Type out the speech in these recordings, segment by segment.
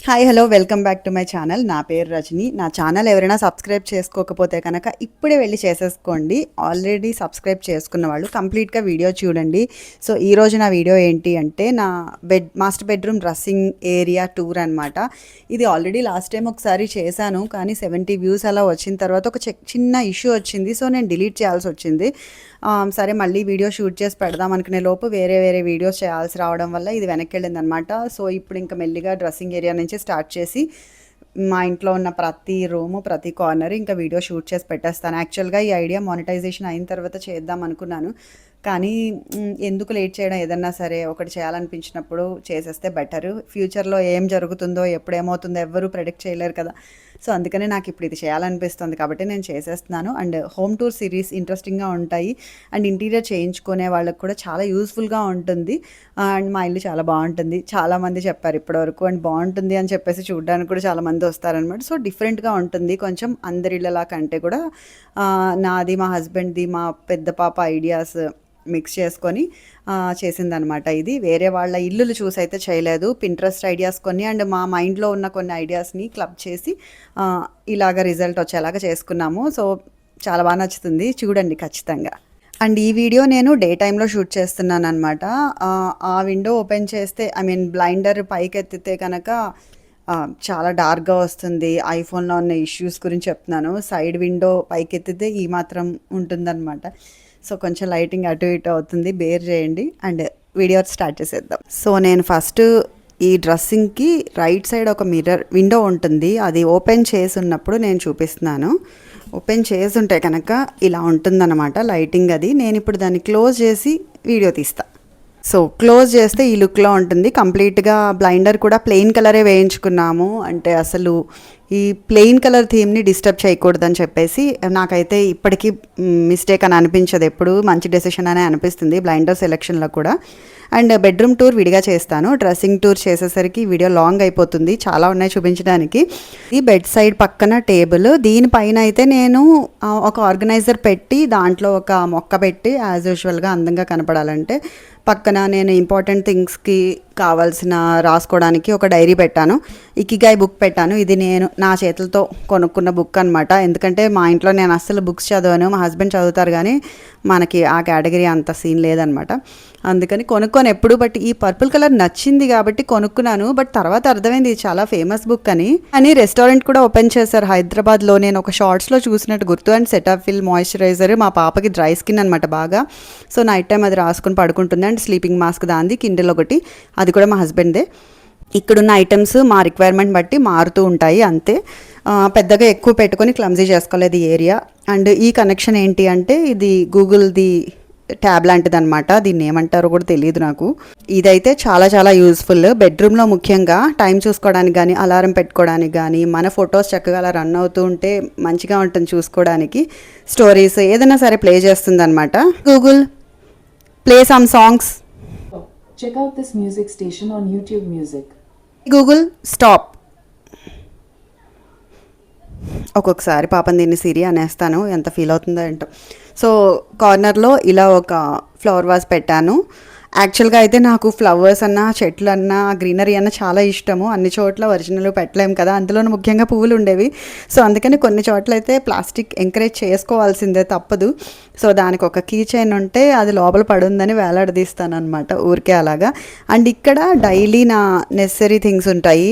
Hi hello welcome back to my channel. నా పేరు రజని. నా ఛానల్ ఎవరైనా సబ్స్క్రైబ్ చేసుకోకపోతే కనుక ఇప్పుడే వెళ్ళి చేసేసుకోండి. ఆల్రెడీ సబ్స్క్రైబ్ చేసుకున్న వాళ్ళు కంప్లీట్గా వీడియో చూడండి. సో ఈరోజు నా వీడియో ఏంటి అంటే నా master bedroom dressing area tour అనమాట. ఇది ఆల్రెడీ లాస్ట్ టైం ఒకసారి చేశాను, కానీ 70 వ్యూస్ అలా వచ్చిన తర్వాత ఒక చిన్న ఇష్యూ వచ్చింది. సో నేను డిలీట్ చేయాల్సి వచ్చింది. సరే మళ్ళీ వీడియో షూట్ చేసి పెడదాం అనుకునే లోపు వేరే వీడియోస్ చేయాల్సి రావడం వల్ల ఇది వెనక్కి వెళ్ళింది అనమాట. సో ఇప్పుడు ఇంకా మెల్లిగా డ్రెస్సింగ్ ఏరియా నుంచి స్టార్ట్ చేసి మా ఇంట్లో ఉన్న ప్రతి రూము ప్రతి కార్నర్ ఇంకా వీడియో షూట్ చేసి పెట్టేస్తాను. యాక్చువల్గా ఈ ఐడియా మానిటైజేషన్ అయిన తర్వాత చేద్దాం అనుకున్నాను, కానీ ఎందుకు లేట్ చేయడం, ఏదన్నా సరే ఒకటి చేయాలనిపించినప్పుడు చేసేస్తే బెటరు. ఫ్యూచర్లో ఏం జరుగుతుందో ఎప్పుడు ఏమవుతుందో ఎవ్వరూ ప్రెడిక్ట్ చేయలేరు కదా. సో అందుకనే నాకు ఇప్పుడు ఇది చేయాలనిపిస్తుంది కాబట్టి నేను చేసేస్తున్నాను. అండ్ హోమ్ టూర్ సిరీస్ ఇంట్రెస్టింగ్గా ఉంటాయి అండ్ ఇంటీరియర్ చేయించుకునే వాళ్ళకి కూడా చాలా యూస్ఫుల్గా ఉంటుంది. అండ్ మా ఇల్లు చాలా బాగుంటుంది, చాలామంది చెప్పారు ఇప్పటివరకు. అండ్ బాగుంటుంది అని చెప్పేసి చూడడానికి కూడా చాలామంది వస్తారనమాట. సో డిఫరెంట్గా ఉంటుంది కొంచెం అందరి ఇళ్ళలా కంటే కూడా. నాది, మా హస్బెండ్ది, మా పెద్ద పాప ఐడియాస్ మిక్స్ చేసుకొని చేసిందనమాట. ఇది వేరే వాళ్ళ ఇల్లులు చూసి అయితే చేయలేదు. పింట్రెస్ట్ ఐడియాస్ కొన్ని అండ్ మా మైండ్లో ఉన్న కొన్ని ఐడియాస్ని క్లబ్ చేసి ఇలాగ రిజల్ట్ వచ్చేలాగా చేసుకున్నాము. సో చాలా బాగా నచ్చుతుంది, చూడండి ఖచ్చితంగా. అండ్ ఈ వీడియో నేను డే టైంలో షూట్ చేస్తున్నాను అనమాట. ఆ విండో ఓపెన్ చేస్తే బ్లైండర్ పైకి ఎత్తితే కనుక చాలా డార్క్గా వస్తుంది. ఐఫోన్లో ఉన్న ఇష్యూస్ గురించి చెప్తున్నాను. సైడ్ విండో పైకి ఎత్తితే ఈ మాత్రం ఉంటుందన్నమాట. సో కొంచెం లైటింగ్ అటు ఇటు అవుతుంది, బేర్ చేయండి. అండ్ వీడియో స్టార్ట్ చేసేద్దాం. సో నేను ఫస్ట్ ఈ డ్రెస్సింగ్కి రైట్ సైడ్ ఒక మిర్రర్ విండో ఉంటుంది, అది ఓపెన్ చేసి ఉన్నప్పుడు నేను చూపిస్తున్నాను. ఓపెన్ చేసి ఉంటే కనుక ఇలా ఉంటుందన్నమాట లైటింగ్. అది నేను ఇప్పుడు దాన్ని క్లోజ్ చేసి వీడియో తీస్తాను. సో క్లోజ్ చేస్తే ఈ లుక్లో ఉంటుంది. కంప్లీట్గా బ్లైండర్ కూడా ప్లెయిన్ కలరే వేయించుకున్నాము. అంటే అసలు ఈ ప్లెయిన్ కలర్ థీమ్ని డిస్టర్బ్ చేయకూడదని చెప్పేసి నాకైతే ఇప్పటికీ మిస్టేక్ అని అనిపించదు, ఎప్పుడు మంచి డెసిషన్ అనే అనిపిస్తుంది బ్లైండర్ సెలెక్షన్లో కూడా. అండ్ బెడ్రూమ్ టూర్ విడిగా చేస్తాను, డ్రెస్సింగ్ టూర్ చేసేసరికి వీడియో లాంగ్ అయిపోతుంది, చాలా ఉన్నాయి చూపించడానికి. ఈ బెడ్ సైడ్ పక్కన టేబుల్, దీనిపైన అయితే నేను ఒక ఆర్గనైజర్ పెట్టి దాంట్లో ఒక మొక్క పెట్టి యాజ్ యూజువల్గా అందంగా కనపడాలంటే పక్కన నేను ఇంపార్టెంట్ థింగ్స్కి కావాల్సిన రాసుకోవడానికి ఒక డైరీ పెట్టాను. ఇకిగాయ్ బుక్ పెట్టాను. ఇది నేను నా చేతులతో కొనుక్కున్న బుక్ అనమాట. ఎందుకంటే మా ఇంట్లో నేను అస్సలు బుక్స్ చదవను, మా హస్బెండ్ చదువుతారు, కానీ మనకి ఆ కేటగిరీ అంత సీన్ లేదనమాట. అందుకని కొనుక్కొని ఎప్పుడు. బట్ ఈ పర్పుల్ కలర్ నచ్చింది కాబట్టి కొనుక్కున్నాను. బట్ తర్వాత అర్థమైంది ఇది చాలా ఫేమస్ బుక్ అని. రెస్టారెంట్ కూడా ఓపెన్ చేశారు హైదరాబాద్లో, నేను ఒక షార్ట్స్లో చూసినట్టు గుర్తు. అండ్ సెటాఫిల్ మాయిశ్చరైజర్, మా పాపకి డ్రై స్కిన్ అనమాట బాగా. సో నైట్ టైం అది రాసుకుని పడుకుంటుంది. అండ్ స్లీపింగ్ మాస్క్ దాంది, కిండిల్ ఒకటి, అది కూడా మా హస్బెండ్దే. ఇక్కడున్న ఐటమ్స్ మా రిక్వైర్మెంట్ బట్టి మారుతూ ఉంటాయి అంతే. పెద్దగా ఎక్కువ పెట్టుకొని క్లమ్జీ చేసుకోలేదు ఈ ఏరియా. అండ్ ఈ కనెక్షన్ ఏంటి అంటే ఇది గూగుల్ది ట్యాబ్ లాంటిది అనమాట, దీన్ని ఏమంటారో కూడా తెలియదు నాకు. ఇదైతే చాలా చాలా యూస్ఫుల్ బెడ్రూమ్లో, ముఖ్యంగా టైం చూసుకోవడానికి కానీ అలారం పెట్టుకోవడానికి కానీ, మన ఫొటోస్ చక్కగా అలా రన్ అవుతూ ఉంటే మంచిగా ఉంటుంది చూసుకోవడానికి. స్టోరీస్ ఏదైనా సరే ప్లే చేస్తుంది అనమాట. Google play some songs. Check out this music station on YouTube Music. Google stop. ఒక్కొక్కసారి పాపం దీన్ని సిరి అనేస్తాను, ఎంత ఫీల్ అవుతుందో ఏంటో. సో కార్నర్లో ఇలా ఒక ఫ్లవర్ వాజ్ పెట్టాను. యాక్చువల్గా అయితే నాకు ఫ్లవర్స్ అన్నా చెట్లు అన్నా గ్రీనరీ అన్నా చాలా ఇష్టము. అన్ని చోట్ల ఒరిజినల్ పెట్టలేము కదా, అందులోనూ ముఖ్యంగా పువ్వులు ఉండేవి. సో అందుకని కొన్ని చోట్ల అయితే ప్లాస్టిక్ ఎంకరేజ్ చేసుకోవాల్సిందే, తప్పదు. సో దానికి ఒక కీ చైన్ ఉంటే అది లోపల పడుందని వేలాడదీస్తాను అనమాట ఊరికే అలాగా. అండ్ ఇక్కడ డైలీ నా నెసరీ థింగ్స్ ఉంటాయి.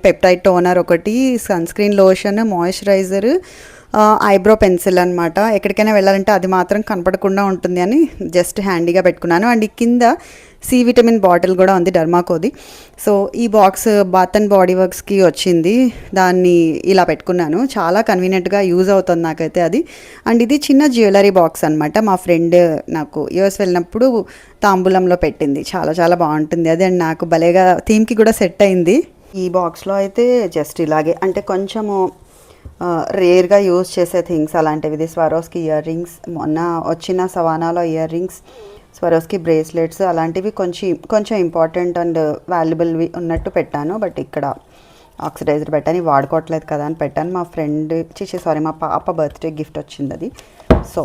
పెప్టైడ్ టోనర్ ఒకటి, sunscreen lotion, moisturiser, eyebrow pencil అనమాట. ఎక్కడికైనా వెళ్ళాలంటే అది మాత్రం కనపడకుండా ఉంటుంది అని జస్ట్ హ్యాండీగా పెట్టుకున్నాను. అండ్ కింద సి విటమిన్ బాటిల్ కూడా ఉంది, డర్మాకోది. సో ఈ బాక్స్ బాత్ అండ్ బాడీ వర్క్స్కి వచ్చింది, దాన్ని ఇలా పెట్టుకున్నాను. చాలా కన్వీనియంట్గా యూజ్ అవుతుంది నాకైతే అది. అండ్ ఇది చిన్న జ్యువెలరీ బాక్స్ అనమాట, మా ఫ్రెండ్ నాకు యూఎస్ వెళ్ళినప్పుడు తాంబూలంలో పెట్టింది, చాలా చాలా బాగుంటుంది అది. అండ్ నాకు భలేగా థీమ్కి కూడా సెట్ అయింది. ఈ బాక్స్లో అయితే జస్ట్ ఇలాగే, అంటే కొంచెము రేర్గా యూజ్ చేసే థింగ్స్ అలాంటివి. ఇది స్వరోస్కి ఇయర్ రింగ్స్, మొన్న వచ్చిన సవానాలో ఇయర్ రింగ్స్, స్వరోస్కి బ్రేస్లెట్స్, అలాంటివి కొంచెం ఇంపార్టెంట్ అండ్ వాల్యుబుల్వి ఉన్నట్టు పెట్టాను. బట్ ఇక్కడ ఆక్సిడైజర్ పెట్టాను, వాడుకోవట్లేదు కదా అని పెట్టాను. మా ఫ్రెండ్ మా పాప బర్త్డే గిఫ్ట్ వచ్చింది అది. సో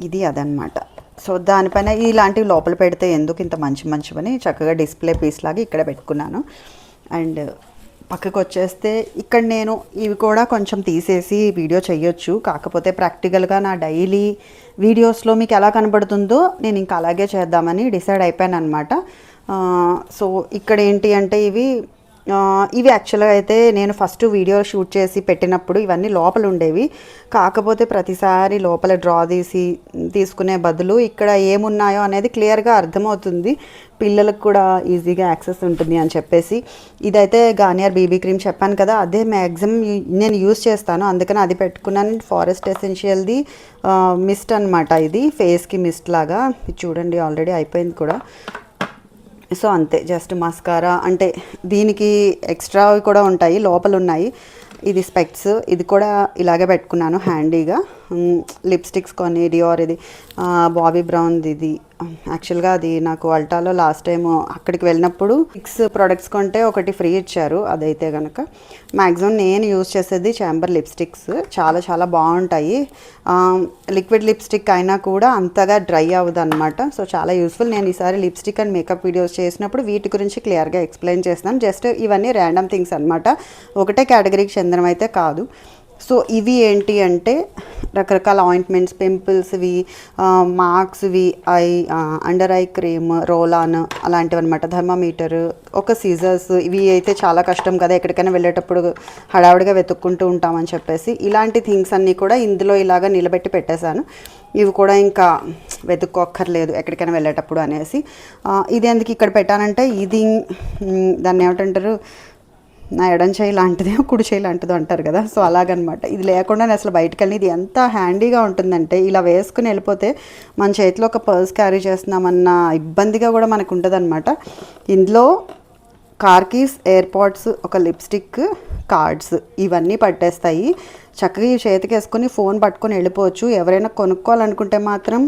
ఇది అదనమాట. సో దానిపైన ఇలాంటివి లోపల పెడితే ఎందుకు ఇంత మంచివని చక్కగా డిస్ప్లే పీస్ లాగా ఇక్కడ పెట్టుకున్నాను. అండ్ పక్కకు వచ్చేస్తే ఇక్కడ నేను ఇవి కూడా కొంచెం తీసేసి వీడియో చేయొచ్చు, కాకపోతే ప్రాక్టికల్గా నా డైలీ వీడియోస్లో మీకు ఎలా కనబడుతుందో నేను ఇంకా అలాగే చేద్దామని డిసైడ్ అయిపోయాను అనమాట. సో ఇక్కడ ఏంటి అంటే ఇవి యాక్చువల్గా అయితే నేను ఫస్ట్ వీడియో షూట్ చేసి పెట్టినప్పుడు ఇవన్నీ లోపల ఉండేవి, కాకపోతే ప్రతిసారి లోపల డ్రా తీసుకునే బదులు ఇక్కడ ఏమున్నాయో అనేది క్లియర్గా అర్థమవుతుంది, పిల్లలకు కూడా ఈజీగా యాక్సెస్ ఉంటుంది అని చెప్పేసి ఇదైతే గార్నియర్ బీబీ క్రీమ్ చెప్పాను కదా, అదే మ్యాక్సిమం నేను యూస్ చేస్తాను, అందుకని అది పెట్టుకున్నాను. ఫారెస్ట్ ఎసెన్షియల్ది మిస్ట్ అనమాట, ఇది ఫేస్కి మిస్ట్ లాగా. చూడండి ఆల్రెడీ అయిపోయింది కూడా. సో అంతే, జస్ట్ మస్కారా అంటే దీనికి ఎక్స్ట్రా కూడా ఉంటాయి, లోపల ఉన్నాయి. ఇది స్పెక్ట్స్, ఇది కూడా ఇలాగే పెట్టుకున్నాను హ్యాండీగా. లిప్స్టిక్స్ కొన్ని డియోర్, ఇది బాబీ బ్రౌన్ది. ఇది యాక్చువల్గా అది నాకు అల్టాలో లాస్ట్ టైం అక్కడికి వెళ్ళినప్పుడు 6 ప్రొడక్ట్స్ కొంటే ఒకటి ఫ్రీ ఇచ్చారు. అదైతే కనుక మ్యాక్సిమం నేను యూజ్ చేసేది చాంబర్ లిప్స్టిక్స్, చాలా చాలా బాగుంటాయి. లిక్విడ్ లిప్స్టిక్ అయినా కూడా అంతగా డ్రై అవ్వదు అనమాట. సో చాలా యూస్ఫుల్. నేను ఈసారి లిప్స్టిక్ అండ్ మేకప్ వీడియోస్ చేసినప్పుడు వీటి గురించి క్లియర్గా ఎక్స్ప్లెయిన్ చేస్తున్నాను. జస్ట్ ఇవన్నీ ర్యాండమ్ థింగ్స్ అనమాట, ఒకటే కేటగిరీకి చెందినవి అయితే కాదు. సో ఇవి ఏంటి అంటే రకరకాల ఆయింట్మెంట్స్, పింపుల్స్వి, మార్క్స్వి, అండర్ ఐ క్రీమ్, రోలాన్ అలాంటివి అనమాట. థర్మామీటర్, ఒక సీజర్స్. ఇవి అయితే చాలా కష్టం కదా, ఎక్కడికైనా వెళ్ళేటప్పుడు హడావుడిగా వెతుక్కుంటూ ఉంటామని చెప్పేసి ఇలాంటి థింగ్స్ అన్నీ కూడా ఇందులో ఇలాగా నిలబెట్టి పెట్టేశాను. ఇవి కూడా ఇంకా వెతుక్కోక్కర్లేదు ఎక్కడికైనా వెళ్ళేటప్పుడు అనేసి. ఇది ఎందుకు ఇక్కడ పెట్టానంటే ఇది దాన్ని ఏమిటంటారు, నా ఎడం చేయి లాంటిది కుడి చేయి లాంటిది అంటారు కదా, సో అలాగనమాట. ఇది లేకుండా నేను అసలు బయటకు వెళ్ళి ఇది ఎంత హ్యాండీగా ఉంటుందంటే ఇలా వేసుకుని వెళ్ళిపోతే మన చేతిలో ఒక పర్స్ క్యారీ చేస్తున్నామన్న ఇబ్బందిగా కూడా మనకు ఉంటుందన్నమాట. ఇందులో కార్ కీస్, ఎయిర్పాడ్స్, ఒక లిప్స్టిక్, కార్డ్స్ ఇవన్నీ పట్టేస్తాయి. చక్కగా ఈ చేతికి వేసుకొని ఫోన్ పట్టుకొని వెళ్ళిపోవచ్చు. ఎవరైనా కొనుక్కోవాలనుకుంటే మాత్రం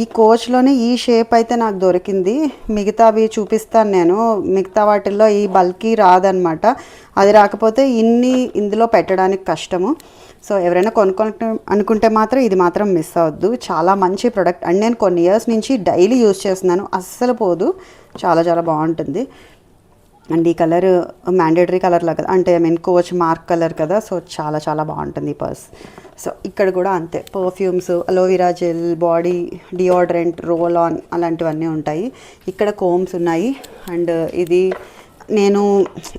ఈ కోచ్లోనే ఈ షేప్ అయితే నాకు దొరికింది, మిగతావి చూపిస్తాను నేను. మిగతా వాటిల్లో ఈ బల్కీ రాదనమాట, అది రాకపోతే ఇందులో పెట్టడానికి కష్టము. సో ఎవరైనా అనుకుంటే మాత్రం ఇది మాత్రం మిస్ అవ్వద్దు, చాలా మంచి ప్రోడక్ట్. అండ్ నేను కొన్ని ఇయర్స్ నుంచి డైలీ యూజ్ చేస్తున్నాను, అస్సలు పోదు, చాలా చాలా బాగుంటుంది. అండ్ ఈ కలర్ మ్యాండేటరీ కలర్ లాగా అంటే కోచ్ మార్క్ కలర్ కదా, సో చాలా చాలా బాగుంటుంది ఈ పర్స్. సో ఇక్కడ కూడా అంతే, perfumes, aloe vera gel, body deodorant, roll on అలాంటివన్నీ ఉంటాయి. ఇక్కడ కోమ్స్ ఉన్నాయి. అండ్ ఇది నేను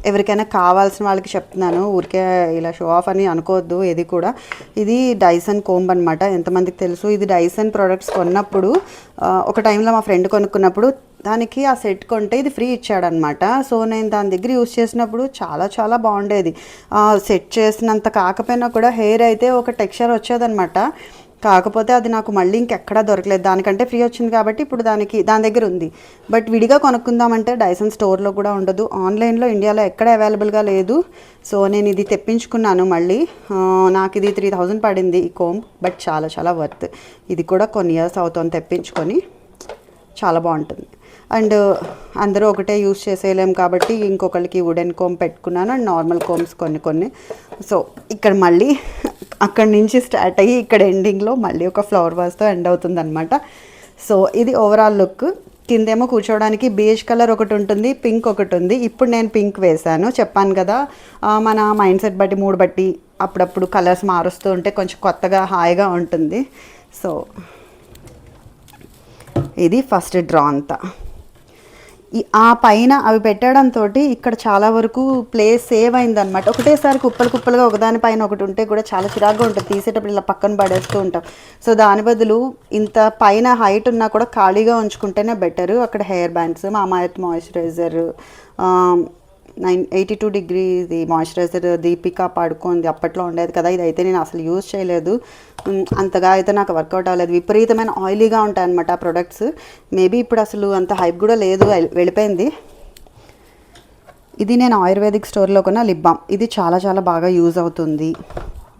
ఎవరికైనా కావాల్సిన వాళ్ళకి చెప్తున్నాను, ఊరికే ఇలా షో ఆఫ్ అని అనుకోవద్దు. ఇది కూడా ఇది డైసన్ కోంబ్ అనమాట. ఎంతమందికి తెలుసు, ఇది డైసన్ ప్రోడక్ట్స్ కొన్నప్పుడు ఒక టైంలో మా ఫ్రెండ్ కొనుక్కున్నప్పుడు దానికి ఆ సెట్ కొంటే ఇది ఫ్రీ ఇచ్చాడనమాట. సో నేను దాని దగ్గర యూస్ చేసినప్పుడు చాలా చాలా బాగుండేది. సెట్ చేసినంత కాకపోయినా కూడా హెయిర్ అయితే ఒక టెక్స్చర్ వచ్చేదనమాట. కాకపోతే అది నాకు మళ్ళీ ఇంకెక్కడా దొరకలేదు, దానికంటే ఫ్రీ వచ్చింది కాబట్టి ఇప్పుడు దాని దగ్గర ఉంది. బట్ విడిగా కొనుక్కుందామంటే డైసన్ స్టోర్లో కూడా ఉండదు, ఆన్లైన్లో ఇండియాలో ఎక్కడ అవైలబుల్గా లేదు. సో నేను ఇది తెప్పించుకున్నాను మళ్ళీ. నాకు ఇది 3000 పడింది ఈ కోంబ్, బట్ చాలా చాలా వర్త్. ఇది కూడా కొన్ని ఇయర్స్ అవుతుంది తెప్పించుకొని, చాలా బాగుంటుంది. అండ్ అందరూ ఒకటే యూస్ చేసేయలేం కాబట్టి ఇంకొకరికి వుడెన్ కోమ్ పెట్టుకున్నాను, అండ్ నార్మల్ కోమ్స్ కొన్ని. సో ఇక్కడ మళ్ళీ అక్కడి నుంచి స్టార్ట్ అయ్యి ఇక్కడ ఎండింగ్లో మళ్ళీ ఒక ఫ్లవర్ వాజ్తో ఎండ్ అవుతుంది అనమాట. సో ఇది ఓవరాల్ లుక్. కిందేమో కూర్చోవడానికి బేజ్ కలర్ ఒకటి ఉంటుంది, పింక్ ఒకటి ఉంది. ఇప్పుడు నేను పింక్ వేశాను, చెప్పాను కదా మన మైండ్ సెట్ బట్టి, మూడ్ బట్టి అప్పుడప్పుడు కలర్స్ మారుస్తూ ఉంటే కొంచెం కొత్తగా హాయిగా ఉంటుంది. సో ఇది ఫస్ట్ డ్రా అంతా. ఆ పైన అవి పెట్టడంతో ఇక్కడ చాలా వరకు ప్లేస్ సేవ్ అయిందనమాట. ఒకటేసారి కుప్పలుగా ఒకదానిపైన ఒకటి ఉంటే కూడా చాలా చిరాగ్గా ఉంటుంది, తీసేటప్పుడు ఇలా పక్కన పడేస్తూ ఉంటాం. సో దాని బదులు ఇంత పైన హైట్ ఉన్నా కూడా ఖాళీగా ఉంచుకుంటేనే బెటరు. అక్కడ hair bands, Mamaearth moisturiser, 82 degrees moisturiser, Deepika పడుకోంది అప్పట్లో ఉండేది కదా, ఇదైతే నేను అసలు యూజ్ చేయలేదు, అంతగా అయితే నాకు వర్కౌట్ అవ్వలేదు. విపరీతమైన ఆయిలీగా ఉంటాయన్నమాట ఆ ప్రొడక్ట్స్. మేబీ ఇప్పుడు అసలు అంత హైప్ కూడా లేదు, వెళ్ళిపోయింది. ఇది నేను ఆయుర్వేదిక్ స్టోర్లో కొన్న లిప్ బామ్, ఇది చాలా చాలా బాగా యూజ్ అవుతుంది.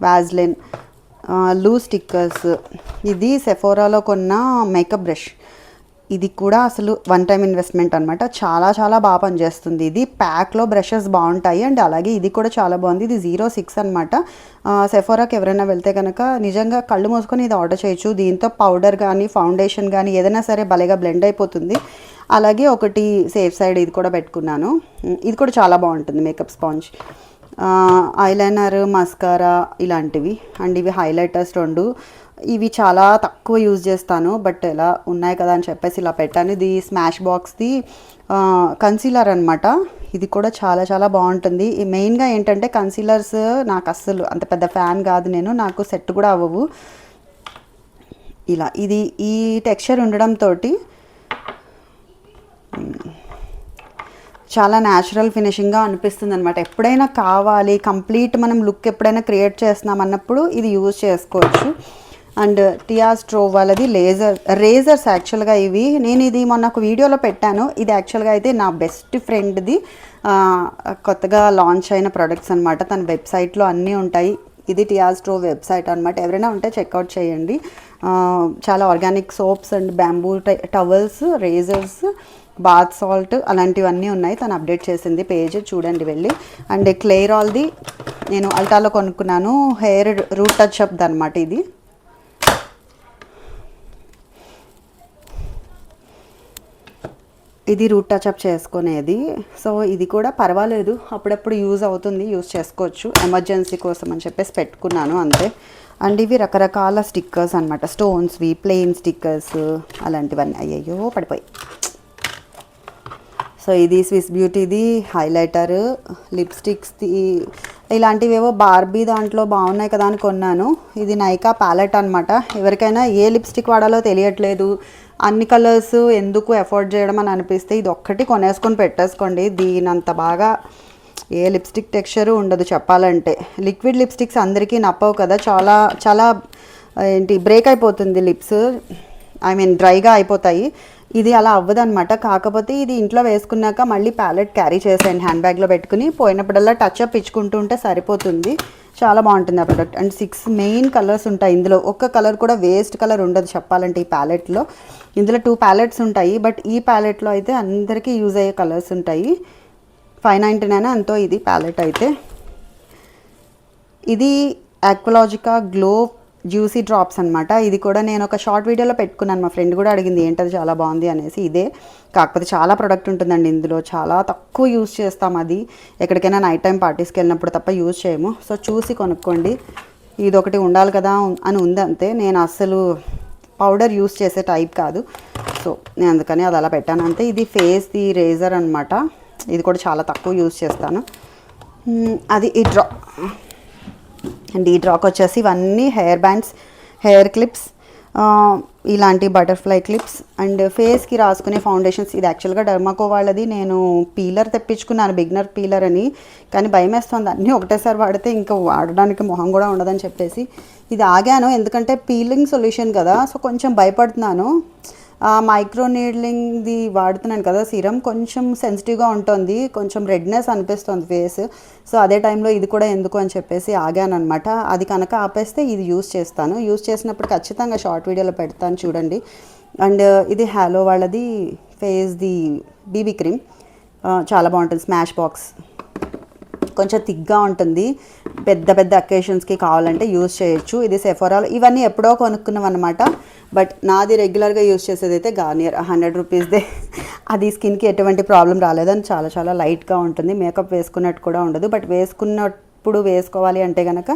వాజ్లిన్, లూ స్టిక్కర్స్, ఇది సెఫోరాలో కొన్న మేకప్ బ్రష్, ఇది కూడా అసలు వన్ టైం ఇన్వెస్ట్మెంట్ అనమాట, చాలా చాలా బాగా పనిచేస్తుంది. ఇది ప్యాక్లో బ్రషెస్ బాగుంటాయి, అండ్ అలాగే ఇది కూడా చాలా బాగుంది. ఇది 06 అనమాట. సెఫోరాకి ఎవరైనా వెళ్తే కనుక నిజంగా కళ్ళు మూసుకొని ఇది ఆర్డర్ చేయొచ్చు. దీంతో పౌడర్ కానీ ఫౌండేషన్ కానీ ఏదైనా సరే భలేగా బ్లెండ్ అయిపోతుంది. అలాగే ఒకటి సేఫ్ సైడ్ ఇది కూడా పెట్టుకున్నాను, ఇది కూడా చాలా బాగుంటుంది మేకప్ స్పాంజ్. ఐలైనర్, మస్కారా ఇలాంటివి. అండ్ ఇవి హైలైటర్స్ 2. ఇవి చాలా తక్కువ యూజ్ చేస్తాను, బట్ ఎలా ఉన్నాయి కదా అని చెప్పేసి ఇలా పెట్టాను. ఇది స్మాష్ బాక్స్ది కన్సీలర్ అనమాట. ఇది కూడా చాలా చాలా బాగుంటుంది. ఈ మెయిన్గా ఏంటంటే కన్సీలర్స్ నాకు అస్సలు అంత పెద్ద ఫ్యాన్ కాదు నేను, నాకు సెట్ కూడా అవ్వవు. ఇలా ఇది ఈ టెక్స్చర్ ఉండడంతో చాలా న్యాచురల్ ఫినిషింగ్గా అనిపిస్తుంది అనమాట. ఎప్పుడైనా కావాలి కంప్లీట్ మనం లుక్ ఎప్పుడైనా క్రియేట్ చేస్తున్నాం అన్నప్పుడు ఇది యూజ్ చేసుకోవచ్చు. అండ్ టియా స్ట్రోవ్ వాళ్ళది రేజర్స్ యాక్చువల్గా ఇవి. నేను ఇది మొన్న ఒక వీడియోలో పెట్టాను. ఇది యాక్చువల్గా అయితే నా బెస్ట్ ఫ్రెండ్ది కొత్తగా లాంచ్ అయిన ప్రొడక్ట్స్ అనమాట. తన వెబ్సైట్లో అన్నీ ఉంటాయి. ఇది టియా స్ట్రోవ్ వెబ్సైట్ అనమాట. ఎవరైనా ఉంటే చెక్అవుట్ చేయండి. చాలా organic soaps and bamboo towels, razors, bath salt అలాంటివన్నీ ఉన్నాయి. తను అప్డేట్ చేసింది పేజ్, చూడండి వెళ్ళి. అండ్ క్లెయిరాల్ది నేను అల్టాలో కొనుక్కున్నాను. హెయిర్ రూట్ టచ్ అప్ది అనమాట ఇది. ఇది రూట్ టచ్అప్ చేసుకునేది. సో ఇది కూడా పర్వాలేదు, అప్పుడప్పుడు యూజ్ అవుతుంది, యూజ్ చేసుకోవచ్చు. ఎమర్జెన్సీ కోసం అని చెప్పేసి పెట్టుకున్నాను అంతే. అండ్ ఇవి రకరకాల స్టిక్కర్స్ అనమాట. స్టోన్స్వి, ప్లెయిన్ స్టిక్కర్స్ అలాంటివన్నీ. అయ్యయ్యో పడిపోయి. సో ఇది స్విస్ బ్యూటీది హైలైటర్, లిప్స్టిక్స్ది ఇలాంటివేవో బార్బీ దాంట్లో బాగున్నాయి కదా అని కొన్నాను. ఇది నైకా ప్యాలెట్ అనమాట. ఎవరికైనా ఏ లిప్స్టిక్ వాడాలో తెలియట్లేదు, అన్ని కలర్స్ ఎందుకు ఎఫోర్డ్ చేయడం అని అనిపిస్తే ఇది ఒక్కటి కొనేసుకొని పెట్టేసుకోండి. దీనంత బాగా ఏ లిప్స్టిక్ టెక్స్చరు ఉండదు చెప్పాలంటే. లిక్విడ్ లిప్స్టిక్స్ అందరికీ నప్పవు కదా, చాలా చాలా బ్రేక్ అయిపోతుంది లిప్స్, డ్రైగా అయిపోతాయి. ఇది అలా అవ్వదన్నమాట. కాకపోతే ఇది ఇంట్లో వేసుకున్నాక మళ్ళీ ప్యాలెట్ క్యారీ చేసేయండి, హ్యాండ్ బ్యాగ్లో పెట్టుకుని పోయినప్పుడల్లా టచ్అప్ ఇచ్చుకుంటూ ఉంటే సరిపోతుంది. చాలా బాగుంటుంది ఆ ప్రోడక్ట్. అండ్ 6 మెయిన్ కలర్స్ ఉంటాయి ఇందులో. ఒక్క కలర్ కూడా వేస్ట్ కలర్ ఉండదు చెప్పాలంటే ఈ ప్యాలెట్లో. ఇందులో 2 ప్యాలెట్స్ ఉంటాయి, బట్ ఈ ప్యాలెట్లో అయితే అందరికీ యూజ్ అయ్యే కలర్స్ ఉంటాయి. 599 అంతో ఇది ప్యాలెట్ అయితే. ఇది ఆక్వాలాజికా గ్లో జ్యూసీ డ్రాప్స్ అనమాట. ఇది కూడా నేను ఒక షార్ట్ వీడియోలో పెట్టుకున్నాను. మా ఫ్రెండ్ కూడా అడిగింది ఏంటది చాలా బాగుంది అనేసి. ఇదే కాకపోతే చాలా ప్రోడక్ట్ ఉంటుందండి ఇందులో, చాలా తక్కువ యూజ్ చేస్తాం. అది ఎక్కడికైనా నైట్ టైం పార్టీస్కి వెళ్ళినప్పుడు తప్ప యూజ్ చేయము. సో చూసి కొనుక్కోండి. ఇది ఒకటి ఉండాలి కదా అని ఉంది అంతే. నేను అస్సలు పౌడర్ యూజ్ చేసే టైప్ కాదు, సో నేను అందుకని అది అలా పెట్టాను అంతే. ఇది ఫేస్ది రేజర్ అనమాట. ఇది కూడా చాలా తక్కువ యూజ్ చేస్తాను. అది ఈ డ్రా. అండ్ ఈ డ్రాక్ వచ్చేసి ఇవన్నీ హెయిర్ బ్యాండ్స్, హెయిర్ క్లిప్స్, ఇలాంటి బటర్ఫ్లై క్లిప్స్ అండ్ ఫేస్కి రాసుకునే ఫౌండేషన్స్. ఇది యాక్చువల్గా డర్మాకో వాళ్ళది. నేను పీలర్ తెప్పించుకున్నాను, బిగినర్ పీలర్ అని, కానీ భయం వేస్తుంది అన్నీ ఒకటేసారి వాడితే ఇంకా వాడడానికి మొహం కూడా ఉండదని చెప్పేసి ఇది ఆగాను. ఎందుకంటే పీలింగ్ సొల్యూషన్ కదా, సో కొంచెం భయపడుతున్నాను. మైక్రో నీడ్లింగ్ది వాడుతున్నాను కదా సీరం, కొంచెం సెన్సిటివ్గా ఉంటుంది, కొంచెం రెడ్నెస్ అనిపిస్తుంది ఫేస్. సో అదే టైంలో ఇది కూడా ఎందుకు అని చెప్పేసి ఆగాను అనమాట. అది కనుక ఆపేస్తే ఇది యూస్ చేస్తాను. యూస్ చేసినప్పుడు ఖచ్చితంగా షార్ట్ వీడియోలో పెడతాను చూడండి. అండ్ ఇది హ్యాలో వాళ్ళది ఫేస్ది బీబీ క్రీమ్, చాలా బాగుంటుంది. స్మాష్ బాక్స్ కొంచెం థిక్గా ఉంటుంది, పెద్ద పెద్ద అకేషన్స్కి కావాలంటే యూజ్ చేయొచ్చు. ఇది సెఫోరాలో, ఇవన్నీ ఎప్పుడో కొనుక్కున్నాం అనమాట. బట్ నాది రెగ్యులర్గా యూజ్ చేసేది అయితే గార్నియర్ 100 రూపీస్దే. అది స్కిన్కి ఎటువంటి ప్రాబ్లం రాలేదని చాలా చాలా లైట్గా ఉంటుంది, మేకప్ వేసుకున్నట్టు కూడా ఉండదు. బట్ వేసుకున్నప్పుడు వేసుకోవాలి అంటే కనుక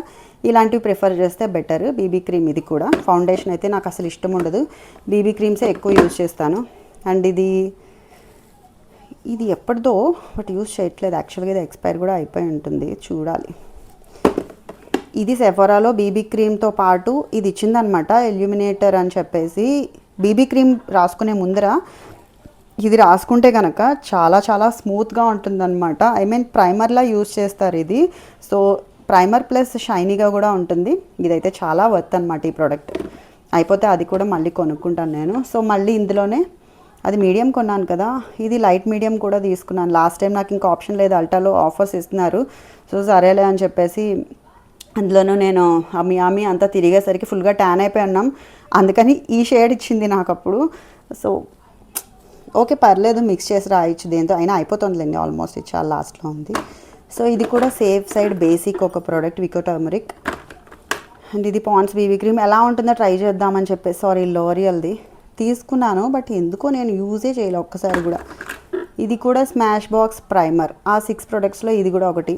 ఇలాంటివి ప్రిఫర్ చేస్తే బెటర్. బీబీ క్రీమ్ ఇది కూడా. ఫౌండేషన్ అయితే నాకు అసలు ఇష్టం ఉండదు, బీబీ క్రీమ్సే ఎక్కువ యూజ్ చేస్తాను. అండ్ ఇది ఎప్పటిదో బట్ యూజ్ చేయట్లేదు యాక్చువల్గా. ఇది ఎక్స్పైర్ కూడా అయిపోయి ఉంటుంది, చూడాలి. ఇది సెఫోరాలో బీబీ క్రీమ్తో పాటు ఇది ఇచ్చిందనమాట, ఇల్యూమినేటర్ అని చెప్పేసి. బీబీ క్రీమ్ రాసుకునే ముందర ఇది రాసుకుంటే కనుక చాలా చాలా స్మూత్గా ఉంటుందన్నమాట. ప్రైమర్లా యూజ్ చేస్తారు ఇది. సో ప్రైమర్ ప్లస్ షైనీగా కూడా ఉంటుంది. ఇదైతే చాలా వర్త్ అనమాట ఈ ప్రోడక్ట్. అయిపోతే అది కూడా మళ్ళీ కొనుక్కుంటాను నేను. సో మళ్ళీ ఇందులోనే అది మీడియం కొన్నాను కదా, ఇది లైట్ మీడియం కూడా తీసుకున్నాను. లాస్ట్ టైం నాకు ఇంకా ఆప్షన్ లేదు, అల్టాలో ఆఫర్స్ ఇస్తున్నారు. సో సరేలే అని చెప్పేసి అందులోనూ నేను అమ్మి అంతా తిరిగేసరికి ఫుల్గా ట్యాన్ అయిపోయి ఉన్నాం. అందుకని ఈ షేడ్ ఇచ్చింది నాకు అప్పుడు. సో ఓకే పర్లేదు, మిక్స్ చేసి రాయొచ్చు దేంతో అయినా, అయిపోతుందిలేండి ఆల్మోస్ట్. ఇది చాలా లాస్ట్లో ఉంది. సో ఇది కూడా సేఫ్ సైడ్ బేసిక్ ఒక ప్రోడక్ట్, వికో టర్మరిక్. అండ్ ఇది పాండ్స్ బీబీ క్రీమ్. ఎలా ఉంటుందో ట్రై చేద్దామని చెప్పేసి, సారీ లోరియల్ది తీసుకున్నాను, బట్ ఎందుకో నేను యూజే చేయలే ఒక్కసారి కూడా. ఇది కూడా స్మాష్ బాక్స్ ప్రైమర్. ఆ 6 ప్రొడక్ట్స్లో ఇది కూడా ఒకటి.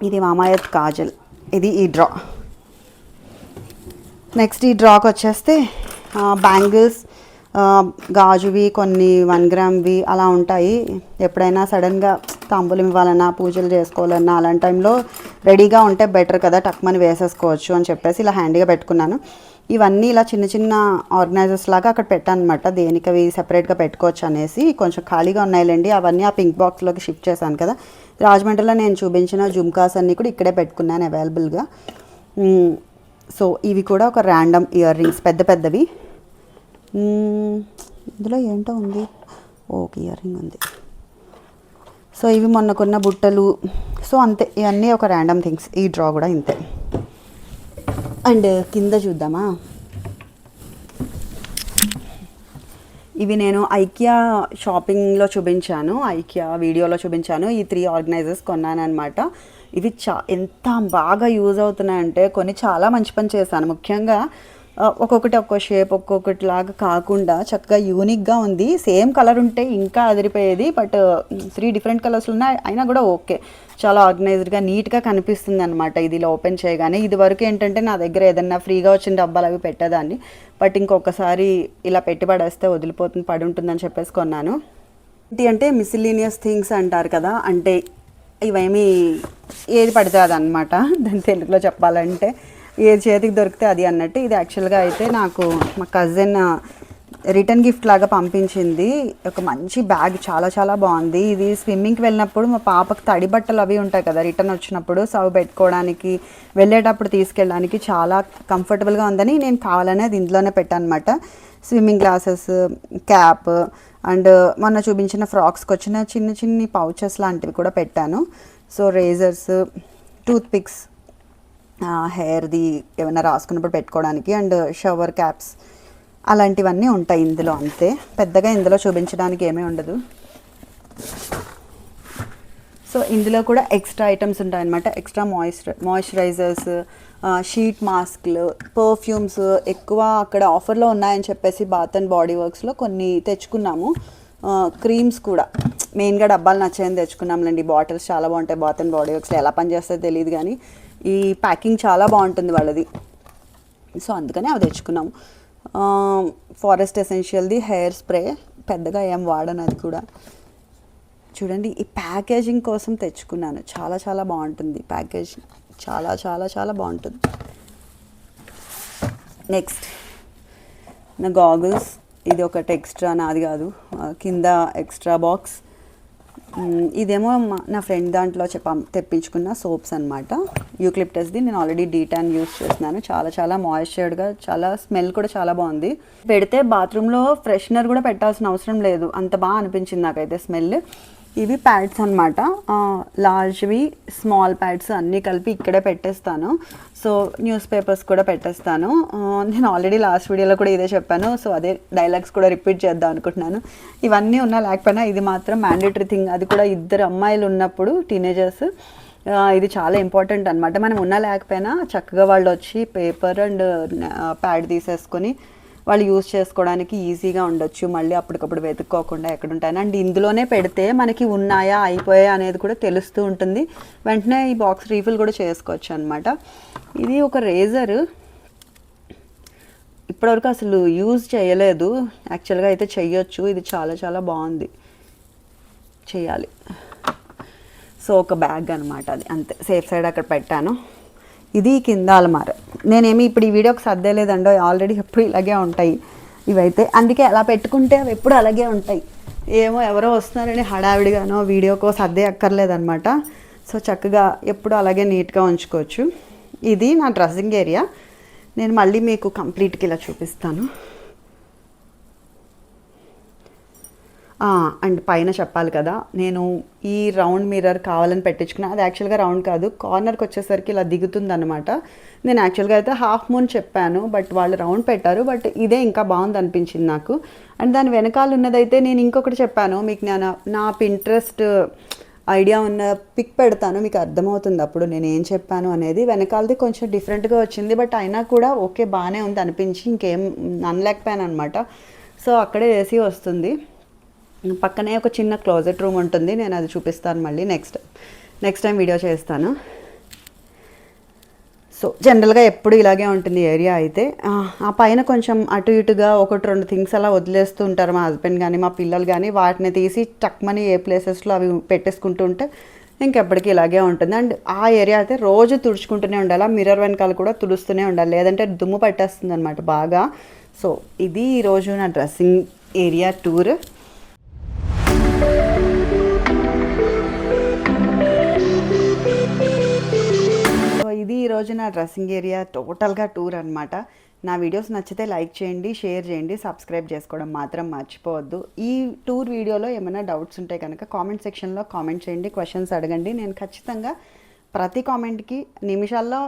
ఇది మామాయత్ కాజల్, ఇది ఈ డ్రా. నెక్స్ట్ ఈ డ్రాకి వచ్చేస్తే బ్యాంగిల్స్, గాజువి కొన్ని 1 గ్రామ్వి అలా ఉంటాయి. ఎప్పుడైనా సడన్గా తాంబూలం ఇవ్వాలన్నా, పూజలు చేసుకోవాలన్నా అలాంటి టైంలో రెడీగా ఉంటే బెటర్ కదా, టక్మని వేసేసుకోవచ్చు అని చెప్పేసి ఇలా హ్యాండీగా పెట్టుకున్నాను. ఇవన్నీ ఇలా చిన్న చిన్న ఆర్గనైజర్స్ లాగా అక్కడ పెట్టాను అనమాట, దేనికి అవి సెపరేట్గా పెట్టుకోవచ్చు అనేసి. కొంచెం ఖాళీగా ఉన్నాయిలేండి, అవన్నీ ఆ పింక్ బాక్స్లోకి షిఫ్ట్ చేశాను కదా. రాజమండ్రిలో నేను చూపించిన జుమ్కాస్ అన్నీ కూడా ఇక్కడే పెట్టుకున్నాను అవైలబుల్గా. సో ఇవి కూడా ఒక ర్యాండమ్ ఇయర్ రింగ్స్, పెద్ద పెద్దవి. ఇందులో ఏంటో ఉంది, ఓకే ఇయర్ రింగ్ ఉంది. సో ఇవి మొన్నకున్న బుట్టలు. సో అంతే, ఇవన్నీ ఒక ర్యాండమ్ థింగ్స్. ఈ డ్రా కూడా ఇంతే. అండ్ కింద చూద్దామా, ఇవి నేను ఐకియా షాపింగ్లో చూపించాను, ఐకియా వీడియోలో చూపించాను. ఈ 3 ఆర్గనైజర్స్ కొన్నాను అనమాట. ఇవి ఎంత బాగా యూజ్ అవుతున్నాయంటే, కొన్ని చాలా మంచి పని చేశాను. ముఖ్యంగా ఒక్కొక్కటి ఒక్కో షేప్, ఒక్కొక్కటి లాగా కాకుండా చక్కగా యూనిక్గా ఉంది. సేమ్ కలర్ ఉంటే ఇంకా అదిరిపోయేది, బట్ 3 డిఫరెంట్ కలర్స్ ఉన్నాయి అయినా కూడా ఓకే, చాలా ఆర్గనైజ్డ్గా నీట్గా కనిపిస్తుంది అనమాట. ఇది ఇలా ఓపెన్ చేయగానే. ఇది వరకు ఏంటంటే నా దగ్గర ఏదన్నా ఫ్రీగా వచ్చిన డబ్బాలు అవి పెట్టేదాన్ని, బట్ ఇంకొకసారి ఇలా పెట్టి పడేస్తే వదిలిపోతుంది, పడి ఉంటుందని చెప్పేసి కొన్నాను. ఏంటి అంటే మిసిలీనియస్ థింగ్స్ అంటారు కదా, అంటే ఇవేమి ఏది పడితే అది అనమాట. దాని తెలుగులో చెప్పాలంటే ఏది చేతికి దొరికితే అది అన్నట్టు. ఇది యాక్చువల్గా అయితే నాకు మా కజిన్ రిటర్న్ గిఫ్ట్ లాగా పంపించింది. ఒక మంచి బ్యాగ్, చాలా చాలా బాగుంది. ఇది స్విమ్మింగ్కి వెళ్ళినప్పుడు మా పాపకు తడి బట్టలు అవి ఉంటాయి కదా రిటర్న్ వచ్చినప్పుడు, సో అవి పెట్టుకోవడానికి, వెళ్ళేటప్పుడు తీసుకెళ్ళడానికి చాలా కంఫర్టబుల్గా ఉందని నేను కావాలనే అది ఇందులోనే పెట్టాను అనమాట. స్విమ్మింగ్ గ్లాసెస్, క్యాప్, అండ్ మొన్న చూపించిన ఫ్రాక్స్కి వచ్చిన చిన్న చిన్ని పౌచెస్ లాంటివి కూడా పెట్టాను. సో రేజర్స్, టూత్ పిక్స్, హెయిర్ది ఏమైనా రాసుకున్నప్పుడు పెట్టుకోవడానికి, అండ్ షవర్ క్యాప్స్ అలాంటివన్నీ ఉంటాయి ఇందులో. అంతే, పెద్దగా ఇందులో చూపించడానికి ఏమీ ఉండదు. సో ఇందులో కూడా ఎక్స్ట్రా ఐటమ్స్ ఉంటాయన్నమాట. ఎక్స్ట్రా మాయిశ్చరైజర్స్, షీట్ మాస్క్లు, పర్ఫ్యూమ్స్ ఎక్కువ అక్కడ ఆఫర్లో ఉన్నాయని చెప్పేసి బాత్ అండ్ బాడీ వర్క్స్లో కొన్ని తెచ్చుకున్నాము. క్రీమ్స్ కూడా మెయిన్గా డబ్బాలు నచ్చాయని తెచ్చుకున్నాంలేండి. బాటిల్స్ చాలా బాగుంటాయి బాత్ అండ్ బాడీ వర్క్స్లో, ఎలా పనిచేస్తుందో తెలియదు కానీ ఈ ప్యాకింగ్ చాలా బాగుంటుంది వాళ్ళది. సో అందుకని అవి తెచ్చుకున్నాము. ఫారెస్ట్ ఎసెన్షియల్ది హెయిర్ స్ప్రే, పెద్దగా ఏం వాడను అది కూడా. చూడండి, ఈ ప్యాకేజింగ్ కోసం తెచ్చుకున్నాను, చాలా చాలా బాగుంటుంది ప్యాకేజ్, చాలా చాలా చాలా బాగుంటుంది. నెక్స్ట్ నా గాగుల్స్, ఇది ఒకటి ఎక్స్ట్రా, నాది కాదు, కింద ఎక్స్ట్రా బాక్స్. ఇదేమో నా ఫ్రెండ్ దాంట్లో తెప్పించుకున్న సోప్స్ అనమాట, యూక్లిప్టస్ది. నేను ఆల్రెడీ డీటాన్ యూస్ చేస్తున్నాను, చాలా చాలా మాయిశ్చర్డ్గా, చాలా స్మెల్ కూడా చాలా బాగుంది. పెడితే బాత్రూంలో ఫ్రెషనర్ కూడా పెట్టాల్సిన అవసరం లేదు, అంత బాగా అనిపించింది నాకైతే స్మెల్. ఇవి ప్యాడ్స్ అనమాట, లార్జ్వి, స్మాల్ ప్యాడ్స్ అన్నీ కలిపి ఇక్కడే పెట్టేస్తాను. సో న్యూస్ పేపర్స్ కూడా పెట్టేస్తాను. నేను ఆల్రెడీ లాస్ట్ వీడియోలో కూడా ఇదే చెప్పాను, సో అదే డైలాగ్స్ కూడా రిపీట్ చేద్దాం అనుకుంటున్నాను. ఇవన్నీ ఉన్నా లేకపోయినా ఇది మాత్రం మ్యాండేటరీ థింగ్, అది కూడా 2 అమ్మాయిలు ఉన్నప్పుడు, టీనేజర్స్. ఇది చాలా ఇంపార్టెంట్ అనమాట. మనం ఉన్నా లేకపోయినా చక్కగా వాళ్ళు వచ్చి పేపర్ అండ్ ప్యాడ్ తీసేసుకొని వాళ్ళు యూజ్ చేసుకోవడానికి ఈజీగా ఉండొచ్చు, మళ్ళీ అప్పటికప్పుడు వెతుక్కోకుండా ఎక్కడ ఉంటాయని. అండ్ ఇందులోనే పెడితే మనకి ఉన్నాయా అయిపోయా అనేది కూడా తెలుస్తూ ఉంటుంది, వెంటనే ఈ బాక్స్ రీఫిల్ కూడా చేసుకోవచ్చు అనమాట. ఇది ఒక రేజర్, ఇప్పటివరకు అసలు యూజ్ చేయలేదు, యాక్చువల్గా అయితే చెయ్యొచ్చు. ఇది చాలా చాలా బాగుంది, చేయాలి. సో ఒక బ్యాగ్ అనమాట అది, అంతే, సేఫ్ సైడ్ అక్కడ పెట్టాను. ఇది కింద అలమార. నేనేమి ఇప్పుడు ఈ వీడియోకి సర్దేలేదండో, ఆల్రెడీ ఎప్పుడు ఇలాగే ఉంటాయి ఇవైతే, అందుకే అలా పెట్టుకుంటే అవి ఎప్పుడు అలాగే ఉంటాయి. ఏమో ఎవరో వస్తున్నారని హడావిడిగానో వీడియోకో సర్దే అక్కర్లేదనమాట. సో చక్కగా ఎప్పుడు అలాగే నీట్గా ఉంచుకోవచ్చు. ఇది నా డ్రెస్సింగ్ ఏరియా. నేను మళ్ళీ మీకు కంప్లీట్గా ఇలా చూపిస్తాను. అండ్ పైన చెప్పాలి కదా, నేను ఈ రౌండ్ మిర్రర్ కావాలని పెట్టించుకున్నా. అది యాక్చువల్గా రౌండ్ కాదు, కార్నర్కి వచ్చేసరికి ఇలా దిగుతుంది అనమాట. నేను యాక్చువల్గా అయితే హాఫ్ మూన్ చెప్పాను, బట్ వాళ్ళు రౌండ్ పెట్టారు. బట్ ఇదే ఇంకా బాగుంది అనిపించింది నాకు. అండ్ దాని వెనకాల ఉన్నదైతే నేను ఇంకొకటి చెప్పాను మీకు, నా పింట్రెస్ట్ ఐడియా ఉన్న పిక్ పెడతాను, మీకు అర్థమవుతుంది అప్పుడు నేను ఏం చెప్పాను అనేది. వెనకాలది కొంచెం డిఫరెంట్గా వచ్చింది, బట్ అయినా కూడా ఓకే బాగానే ఉంది అనిపించి ఇంకేం అనలేకపోయాను అనమాట. సో అక్కడే ఏసీ వస్తుంది, పక్కనే ఒక చిన్న క్లోజెట్ రూమ్ ఉంటుంది, నేను అది చూపిస్తాను మళ్ళీ నెక్స్ట్ టైం వీడియో చేస్తాను. సో జనరల్గా ఎప్పుడు ఇలాగే ఉంటుంది ఏరియా అయితే. ఆ పైన కొంచెం అటు ఇటుగా ఒకటి రెండు థింగ్స్ అలా వదిలేస్తూ ఉంటారు మా హస్బెండ్ కానీ మా పిల్లలు కానీ. వాటిని తీసి టక్మని ఏ ప్లేసెస్లో అవి పెట్టేసుకుంటూ ఉంటే ఇంకెప్పటికీ ఇలాగే ఉంటుంది. అండ్ ఆ ఏరియా అయితే రోజు తుడుచుకుంటూనే ఉండాలి, మిర్రర్ వెనకాల కూడా తుడుస్తూనే ఉండాలి, లేదంటే దుమ్ము పట్టేస్తుంది అనమాట బాగా. సో ఇది ఈరోజు నా డ్రెస్సింగ్ ఏరియా టూర్. ఇది ఈరోజు నా డ్రెస్సింగ్ ఏరియా టోటల్గా టూర్ అనమాట. నా వీడియోస్ నచ్చితే లైక్ చేయండి, షేర్ చేయండి, సబ్స్క్రైబ్ చేసుకోవడం మాత్రం మర్చిపోవద్దు. ఈ టూర్ వీడియోలో ఏమైనా డౌట్స్ ఉంటే కనుక కామెంట్ సెక్షన్లో కామెంట్ చేయండి, క్వశ్చన్స్ అడగండి. నేను ఖచ్చితంగా ప్రతి కామెంట్కి నిమిషాల్లో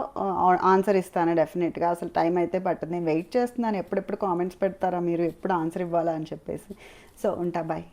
ఆన్సర్ ఇస్తాను డెఫినెట్గా. అసలు టైం అయితే పట్టదు. నేను వెయిట్ చేస్తున్నాను ఎప్పుడెప్పుడు కామెంట్స్ పెడతారా మీరు, ఎప్పుడు ఆన్సర్ ఇవ్వాలా అని చెప్పేసి. సో ఉంటా, బాయ్.